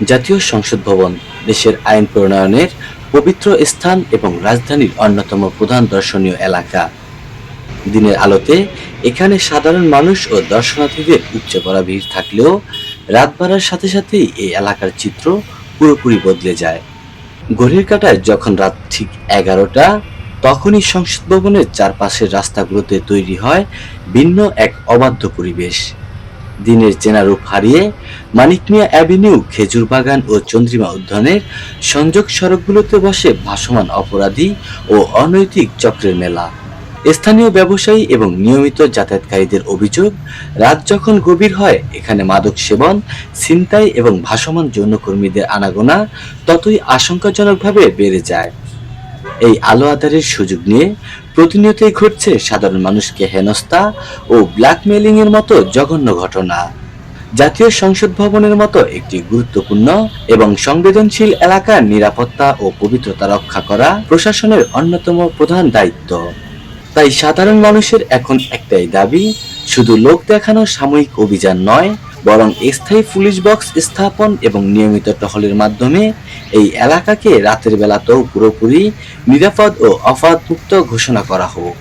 জাতীয় সংসদ ভবন দেশের আইন প্রণয়নের পবিত্র স্থান এবং রাজধানীর অন্যতম প্রধান দর্শনীয় এলাকা। দিনের আলোতে এখানে সাধারণ মানুষ ও দর্শনার্থীদের উপচে পড়া ভিড় থাকলেও রাত বাড়ার সাথে সাথেই এই এলাকার চিত্র পুরোপুরি বদলে যায়। ঘড়ির কাঁটায় যখন রাত ঠিক 11টা, তখনই সংসদ ভবনের চারপাশের রাস্তাগুলোতে তৈরি হয় ভিন্ন এক অবাধ্য পরিবেশ। দিনের চেনা রূপ হারিয়ে মানিক মিয়া অ্যাভিনিউ, খেজুর বাগান ও চন্দ্রিমা উদ্যানের সংযোগ সড়কগুলোতে বসে ভাসমান অপরাধী ও অনৈতিক চক্রের মেলা। স্থানীয় ব্যবসায়ী এবং নিয়মিত যাতায়াতকারীদের অভিযোগ, রাত যখন গভীর হয় এখানে মাদক সেবন, ছিনতাই এবং ভাসমান যৌনকর্মীদের আনাগোনা ততই আশঙ্কাজনকভাবে বেড়ে যায়। এই আলো আঁধারের সুযোগ নিয়ে প্রতিনিয়তই ঘটছে সাধারণ মানুষকে হেনস্থা ও ব্ল্যাকমেইলিং এর মতো জঘন্য ঘটনা। জাতীয় সংসদ ভবনের মতো একটি গুরুত্বপূর্ণ এবং সংবেদনশীল এলাকার নিরাপত্তা ও পবিত্রতা রক্ষা করা প্রশাসনের অন্যতম প্রধান দায়িত্ব। তাই সাধারণ মানুষের এখন একটাই দাবি, শুধু লোক দেখানো সাময়িক অভিযান নয়, বরং স্থায়ী পুলিশ বক্স স্থাপন এবং নিয়মিত টহলের মাধ্যমে এই এলাকাকে রাতের বেলাতেও পুরোপুরি নিরাপদ ও অপরাধমুক্ত ঘোষণা করা হোক।